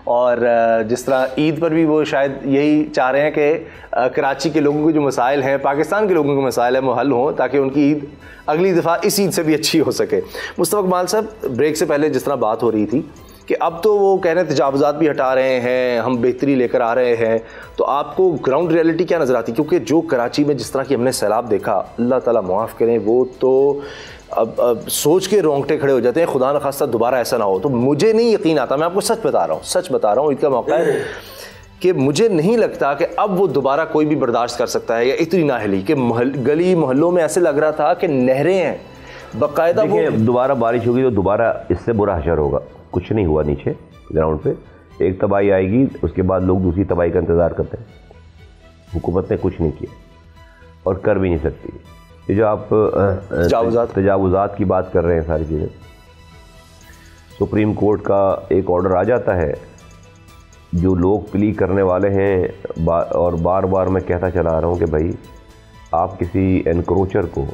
और जिस तरह ईद पर भी वो शायद यही चाह रहे हैं कि कराची के लोगों के जो मसाइल हैं, पाकिस्तान के लोगों के मसाइल हैं, वो हल हों ताकि उनकी ईद अगली दफ़ा इस ईद से भी अच्छी हो सके। मुस्तफ़ा कमाल साहब, ब्रेक से पहले जिस तरह बात हो रही थी कि अब तो वो कह रहे हैं तजावुज़ात भी हटा रहे हैं, हम बेहतरी लेकर आ रहे हैं, तो आपको ग्राउंड रियलिटी क्या नज़र आती? क्योंकि जो कराची में जिस तरह की हमने सैलाब देखा, अल्लाह ताला माफ़ करें, वो तो अब सोच के रोंगटे खड़े हो जाते हैं, खुदा न खास्ता दोबारा ऐसा ना हो। तो मुझे नहीं यकीन आता, मैं आपको सच बता रहा हूँ, ईद का मौका है कि मुझे नहीं लगता कि अब वो दोबारा कोई भी बर्दाश्त कर सकता है, या इतनी नाहली कि गली मोहल्लों में ऐसे लग रहा था कि नहरें हैं बाकायदा। वो दोबारा बारिश होगी तो दोबारा इससे बुरा हशर होगा। कुछ नहीं हुआ नीचे ग्राउंड पे, एक तबाही आएगी, उसके बाद लोग दूसरी तबाही का इंतज़ार करते हैं। हुकूमत ने कुछ नहीं किया और कर भी नहीं सकती। ये जो आप तजावुज़ात की बात कर रहे हैं, सारी चीज़ें, सुप्रीम कोर्ट का एक ऑर्डर आ जाता है, जो लोग प्ली करने वाले हैं और बार बार मैं कहता चला आ रहा हूँ कि भाई आप किसी एनक्रोचर को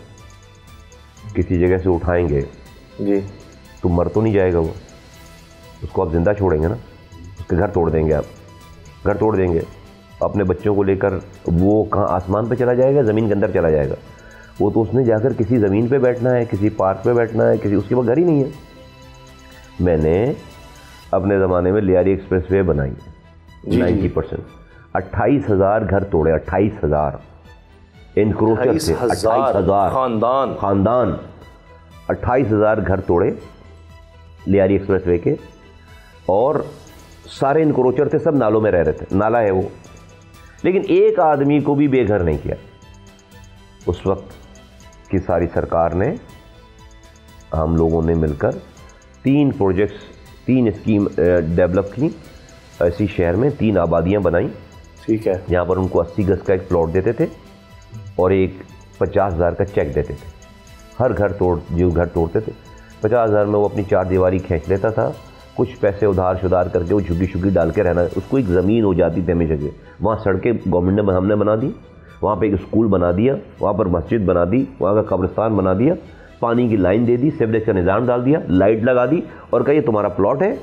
किसी जगह से उठाएंगे जी, तो मर तो नहीं जाएगा वो, उसको आप ज़िंदा छोड़ेंगे ना, उसके घर तोड़ देंगे, आप घर तोड़ देंगे, अपने बच्चों को लेकर वो कहाँ आसमान पे चला जाएगा, ज़मीन के अंदर चला जाएगा? वो तो उसने जाकर किसी ज़मीन पे बैठना है, किसी पार्क पे बैठना है, किसी, उसके पास घर ही नहीं है। मैंने अपने ज़माने में लियारी एक्सप्रेस वे बनाई 90%, 28,000 घर तोड़े, 28,000 एनक्रोचर से, 28,000 खानदान 28,000 घर तोड़े लियारी एक्सप्रेस वे के, और सारे इनक्रोचर थे, सब नालों में रह रहे थे, नाला है वो, लेकिन एक आदमी को भी बेघर नहीं किया। उस वक्त की सारी सरकार ने, हम लोगों ने मिलकर 3 प्रोजेक्ट्स, 3 स्कीम डेवलप की ऐसी शहर में, 3 आबादियां बनाई, ठीक है, जहाँ पर उनको 80 गज का एक प्लॉट देते थे और एक 50,000 का चेक देते थे। हर घर जो घर तोड़ते थे 50,000 में वो अपनी 4 दीवारी खींच लेता था, कुछ पैसे उधार शुधार करके वो झुग्गी शुग्गी डाल के रहना, उसको एक ज़मीन हो जाती थी हमें जगह। वहाँ सड़कें गवर्नमेंट ने, हमने बना दी, वहाँ पे एक स्कूल बना दिया, वहाँ पर मस्जिद बना दी, वहाँ का कब्रिस्तान बना दिया, पानी की लाइन दे दी, सीवरेज का निज़ाम डाल दिया, लाइट लगा दी और कहा ये तुम्हारा प्लॉट है।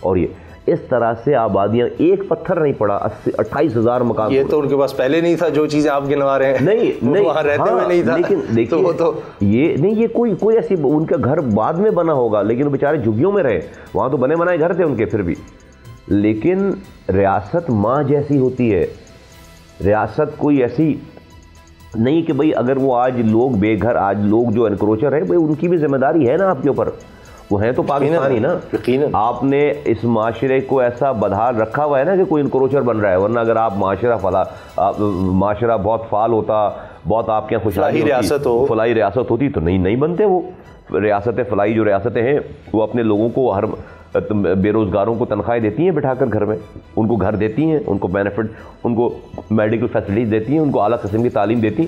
और ये इस तरह से आबादियाँ, एक पत्थर नहीं पड़ा, 28,000 मकान। ये तो उनके पास पहले नहीं था, जो चीज़ें आप गिनवा रहे हैं। नहीं वहाँ रहते हुए नहीं था। लेकिन देखिए, तो वो तो ये नहीं, ये कोई ऐसी, उनका घर बाद में बना होगा, लेकिन बेचारे झुग्गियों में रहे, वहाँ तो बने बनाए घर थे उनके फिर भी। लेकिन रियासत माँ जैसी होती है, रियासत कोई ऐसी नहीं कि भाई अगर वो आज लोग बेघर, आज लोग जो एनक्रोचर है, भाई उनकी भी जिम्मेदारी है ना आपके ऊपर, वो है तो पाकिस्तानी ना। आपने इस माशरे को ऐसा बदहाल रखा हुआ है ना कि कोई इनक्रोचर बन रहा है, वरना अगर आप माशरा बहुत फाल होता, बहुत आपके यहाँ खुशहाली फलाई रियासत होती तो नहीं बनते वो रियासतें। फलाई जो रियासतें हैं वो अपने लोगों को, हर बेरोज़गारों को तनख्वाहें देती हैं बिठाकर घर में, उनको घर देती हैं, उनको बेनिफिट, उनको मेडिकल फैसिलिटीज़ देती हैं, उनको आला किस्म की तालीम देती।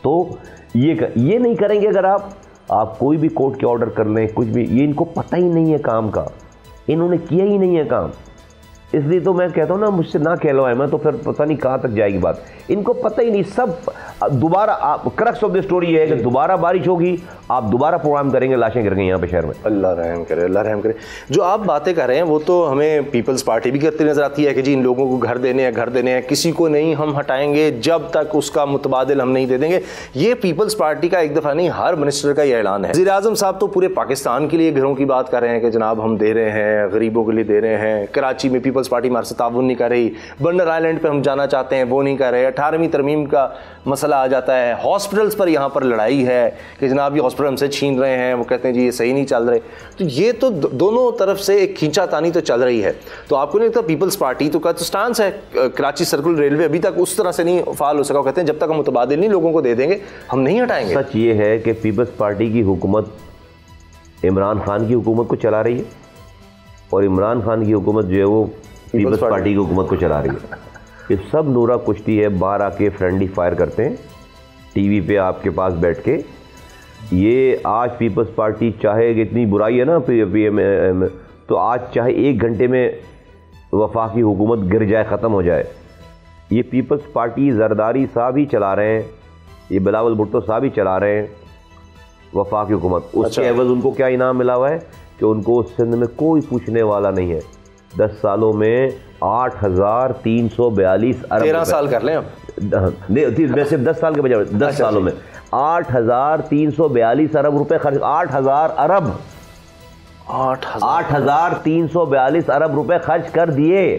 तो ये नहीं करेंगे अगर आप कोई भी कोर्ट के ऑर्डर कर लें, कुछ भी, ये इनको पता ही नहीं है काम का, इन्होंने किया ही नहीं है काम। इसलिए तो मैं कहता हूँ ना, मुझसे ना कहलवाएं, मैं तो फिर पता नहीं कहाँ तक जाएगी बात। इनको पता ही नहीं, सब दोबारा, आप क्रक्स ऑफ द स्टोरी है कि दोबारा बारिश होगी, आप दोबारा प्रोग्राम करेंगे, लाशें गिर गई यहाँ पे शहर में। अल्लाह रहम करे, अल्लाह रहम करे। जो आप बातें कर रहे हैं वो तो हमें पीपल्स पार्टी भी करती नजर आती है कि जी इन लोगों को घर देने हैं, किसी को नहीं हम हटाएंगे जब तक उसका मुतबादिल हम नहीं दे देंगे। ये पीपल्स पार्टी का एक दफ़ा नहीं, हर मिनिस्टर का ये ऐलान है। वज़ीर आज़म साहब तो पूरे पाकिस्तान के लिए घरों की बात कर रहे हैं कि जनाब हम दे रहे हैं, गरीबों के लिए दे रहे हैं। कराची में पीपल्स पार्टी हमारे से ताउन नहीं कर रही, बंडर आइलैंड पर हम जाना चाहते हैं, वो नहीं कर रहे। 18वीं तरमीम का मसला आ जाता है, हॉस्पिटल्स पर यहाँ पर लड़ाई है कि जनाब ये हॉस्पिटल हमसे छीन रहे हैं, वो कहते हैं जी ये सही नहीं चल रहे। तो ये तो दोनों तरफ से एक खींचातानी तो चल रही है। तो आपको नहीं लगता पीपल्स पार्टी तो का तो स्टांस है, कराची सर्कुलर रेलवे अभी तक उस तरह से नहीं फाल हो सका, कहते हैं जब तक हम मुतबादिल नहीं लोगों को दे देंगे हम नहीं हटाएंगे। सच ये है कि पीपल्स पार्टी की हुकूमत इमरान खान की हुकूमत को चला रही है और इमरान खान की हुकूमत जो है वो पीपल्स पार्टी की हुकूमत को चला रही है। ये सब नूरा कुश्ती है, बाहर आके फ्रेंडली फायर करते हैं टीवी पे आपके पास बैठ के। ये आज पीपल्स पार्टी चाहे इतनी बुराई है ना पीएम, तो आज चाहे 1 घंटे में वफाकी हुकूमत गिर जाए, ख़त्म हो जाए। ये पीपल्स पार्टी जरदारी साहब ही चला रहे हैं, ये बिलावल भुट्टो साहब ही चला रहे हैं वफाकी हुकूमत। उसके एवज उनको क्या इनाम मिला हुआ है कि उनको सिंध में कोई पूछने वाला नहीं है, 10 सालों में 8,342 अरब। 13 साल कर लें अब। नहीं, मैं सिर्फ 10 साल के बजाय 10 सालों में 8,342 अरब रुपए खर्च। 8,000 अरब 8,342 अरब रुपए खर्च कर दिए।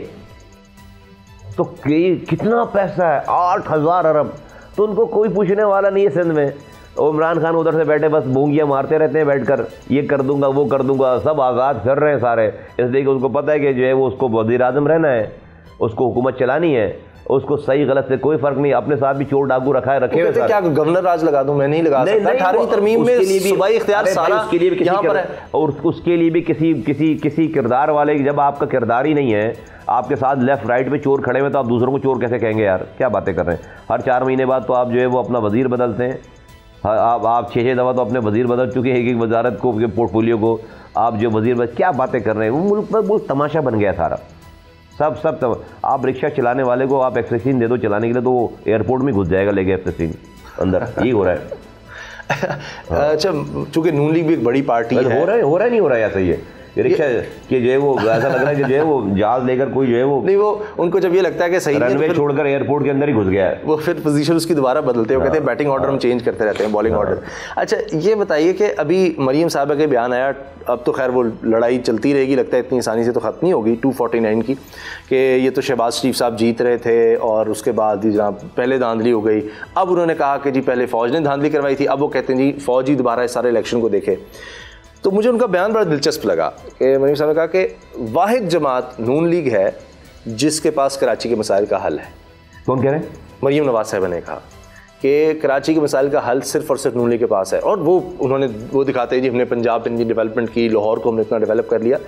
तो कितना पैसा है? 8,000 अरब। तो उनको कोई पूछने वाला नहीं है सिंध में। इमरान खान उधर से बैठे बस बूंगियां मारते रहते हैं बैठकर, ये कर दूंगा वो कर दूंगा। सब आज़ाद फिर रहे हैं सारे, इसलिए कि उनको पता है कि जो है वो उसको वज़ीर आज़म रहना है, उसको हुकूमत चलानी है, उसको सही गलत से कोई फर्क नहीं। अपने साथ भी चोर डाकू रखे हुए। क्या गवर्नर राज लगा दूं? मैं नहीं लगा सकता। 18वीं तरमीम में सूबाई इख्तियार सारा उसके लिए भी यहाँ पर है, और उसके लिए भी किसी किरदार वाले, जब आपका किरदार ही नहीं है, आपके साथ लेफ्ट राइट पे चोर खड़े हुए, तो आप दूसरों को चोर कैसे कहेंगे यार? क्या बातें कर रहे हैं। हर 4 महीने बाद तो आप जो है वो अपना वजीर बदलते हैं। आप 6-6 दफ़ा तो अपने वजीर बदल चुके हैं, एक वजारत को, पोर्टफोलियो को आप जो वजीर क्या बातें कर रहे हैं। वो मुल्क पर बहुत तमाशा बन गया सारा। सब आप रिक्शा चलाने वाले को आप एक्सेसिन दे दो चलाने के लिए, तो वो एयरपोर्ट में घुस जाएगा लेके एक्सेसिन अंदर। यही हो रहा है। अच्छा, चूंकि नून लीग भी एक बड़ी पार्टी है, हो रहा है नहीं हो रहा है ऐसा? ये रिक्शा कि जो है वो ऐसा लग रहा है कि जो है वो जहाज लेकर कोई जो है वो नहीं, वो उनको जब ये लगता है कि सही रनवे छोड़कर एयरपोर्ट के अंदर ही घुस गया है, वो फिर पोजीशन उसकी दोबारा बदलते हैं। कहते हैं बैटिंग ऑर्डर हम चेंज करते रहते हैं, बॉलिंग ऑर्डर। अच्छा, ये बताइए कि अभी मरीम साहबा के बयान आया, अब तो खैर वो लड़ाई चलती रहेगी, लगता है इतनी आसानी से तो ख़त्म नहीं होगी 249 की, कि ये तो शहबाज शरीफ साहब जीत रहे थे और उसके बाद ही जनाब पहले धांधली हो गई। अब उन्होंने कहा कि जी पहले फ़ौज ने धांधली करवाई थी, अब वो कहते हैं जी फ़ौज ही दोबारा इस सारे इलेक्शन को देखे। तो मुझे उनका बयान बड़ा दिलचस्प लगा कि मरीम साहब ने कहा कि वाहिद जमात नून लीग है जिसके पास कराची के मसाइल का हल है। कौन कह रहे हैं? मरीम नवाज साहब ने कहा कि कराची के मसाइल का हल सिर्फ और सिर्फ नून लीग के पास है। और उन्होंने दिखाते हैं जी हमने पंजाब इतनी डेवलपमेंट की, लाहौर को हमने इतना डेवलप कर लिया,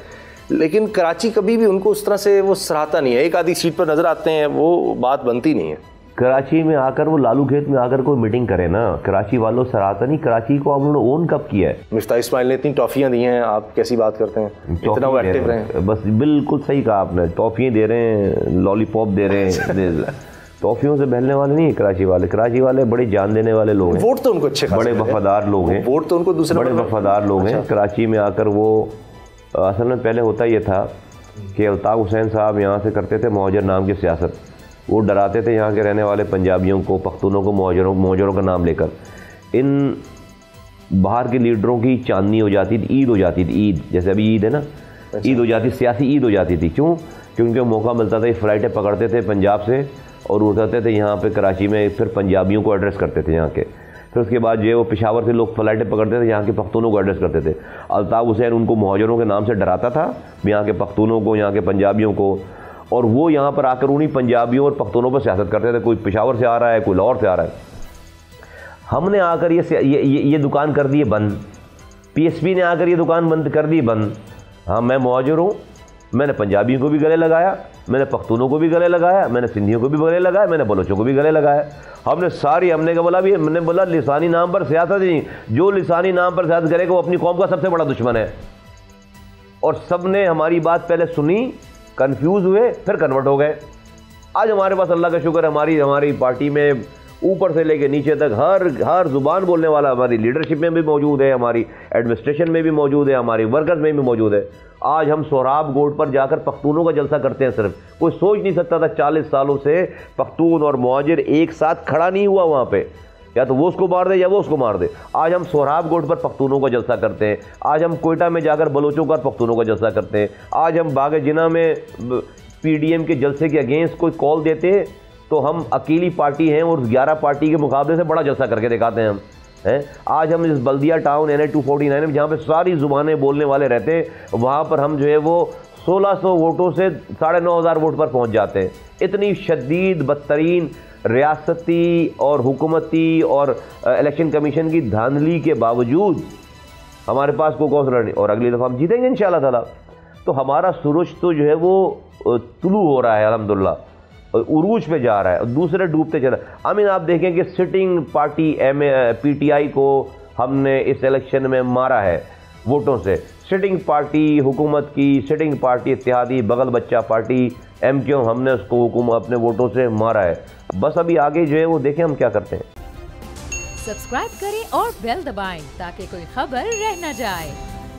लेकिन कराची कभी भी उनको उस तरह से वो सराहता नहीं है। एक आधी सीट पर नज़र आते हैं, वो बात बनती नहीं है। कराची में आकर वो लालू खेत में आकर कोई मीटिंग करे ना, कराची वालों सराहता नहीं। कराची को आप उन्होंने ओन कब किया है? मिफ्ताह इस्माइल ने इतनी टॉफियाँ दी हैं, आप कैसी बात करते हैं? इतना वो एक्टिव रहे हैं। बस बिल्कुल सही कहा आपने, टॉफियाँ दे रहे हैं, लॉलीपॉप दे रहे हैं। टॉफियों से बहलने वाले नहीं है कराची वाले। कराची वाले बड़े जान देने वाले लोग हैं, वोट तो उनको अच्छे, बड़े वफादार लोग हैं, वोट तो उनको दूसरे बड़े वफादार लोग हैं। कराची में आकर वो असल में पहले होता ये था कि अल्ताफ़ हुसैन साहब यहाँ से करते थे मुहाजिर नाम की सियासत। वो डराते थे यहाँ के रहने वाले पंजाबियों को, पख्तूनों को, मुहाजिरों का नाम लेकर। इन बाहर के लीडरों की चांदनी हो जाती थी, ईद हो जाती थी। ईद जैसे अभी ईद है ना, ईद हो जाती, सियासी ईद हो जाती थी। क्यों? क्योंकि मौका मिलता था, ये फ़्लाइटें पकड़ते थे पंजाब से और उतरते थे यहाँ पे कराची में, फिर पंजाबियों को एड्रेस करते थे यहाँ के। फिर उसके बाद जो है वो पेशावर से लोग फ़्लाइटें पकड़ते थे, यहाँ के पख्तूनों को एड्रेस करते थे। अल्ताफ़ हुसैन उनको मुहाजिरों के नाम से डराता था, यहाँ के पख्तूनों को, यहाँ के पंजाबियों को, और वो यहाँ पर आकर उन्हीं पंजाबियों और पख्तूनों पर सियासत करते थे। कोई पेशावर से आ रहा है, कोई लाहौर से आ रहा है। हमने आकर ये दुकान कर दी है बंद, पीएसपी ने आकर ये दुकान बंद कर दी बंद। हाँ, मैं मुहाजिर हूँ, मैंने पंजाबियों को भी गले लगाया, मैंने पख्तूनों को भी गले लगाया, मैंने सिंधियों को भी गले लगाया, मैंने बलोचों को भी गले लगाया। हमने बोला भी, मैंने बोला लिसानी नाम पर सियासत नहीं, जो लिसानी नाम पर सियासत करेगा वो अपनी कौम का सबसे बड़ा दुश्मन है। और सब ने हमारी बात पहले सुनी, कंफ्यूज हुए, फिर कन्वर्ट हो गए। आज हमारे पास अल्लाह का शुक्र हमारी पार्टी में ऊपर से लेके नीचे तक हर जुबान बोलने वाला हमारी लीडरशिप में भी मौजूद है, हमारी एडमिनिस्ट्रेशन में भी मौजूद है, हमारी वर्कर्स में भी मौजूद है। आज हम सोहराब गोड पर जाकर पख्तूनों का जलसा करते हैं। सिर्फ कोई सोच नहीं सकता था 40 सालों से पख्तून और मुहाजिर एक साथ खड़ा नहीं हुआ वहाँ पे, या तो वो उसको मार दे या वो उसको मार दे। आज हम सोहराब गोड पर पख्तूनों का जलसा करते हैं, आज हम कोयटा में जाकर बलोचों का पख्तूनों का जलसा करते हैं, आज हम बाग जिना में पीडीएम के जलसे के अगेंस्ट कोई कॉल देते हैं तो हम अकेली पार्टी हैं और 11 पार्टी के मुकाबले से बड़ा जलसा करके दिखाते हैं हम हैं। आज हम इस बल्दिया टाउन NA 249 में, जहाँ पे सारी ज़ुबानें बोलने वाले रहते हैं, वहाँ पर हम जो है वो 1600 वोटों से 9,500 वोट पर पहुँच जाते हैं। इतनी शदीद बदतरीन रियासती और हुकूमती और इलेक्शन कमीशन की धांधली के बावजूद हमारे पास कोई कौंसलर नहीं, और अगली दफ़ा हम जीतेंगे इंशाल्लाह ताला। तो हमारा सूरज तो जो है वो तुलू हो रहा है अल्हम्दुलिल्लाह, उरूज पे जा रहा है, दूसरे डूबते चला। अमीन आप देखें कि सिटिंग पार्टी PTI को हमने इस इलेक्शन में मारा है वोटों से। सिटिंग पार्टी हुकूमत की, सिटिंग पार्टी इत्तेहादी बगल बच्चा पार्टी MQ, हमने उसको हुकूमत अपने वोटों से मारा है। बस अभी आगे जो है वो देखें हम क्या करते हैं। सब्सक्राइब करें और बेल दबाएं ताकि कोई खबर रह न जाए।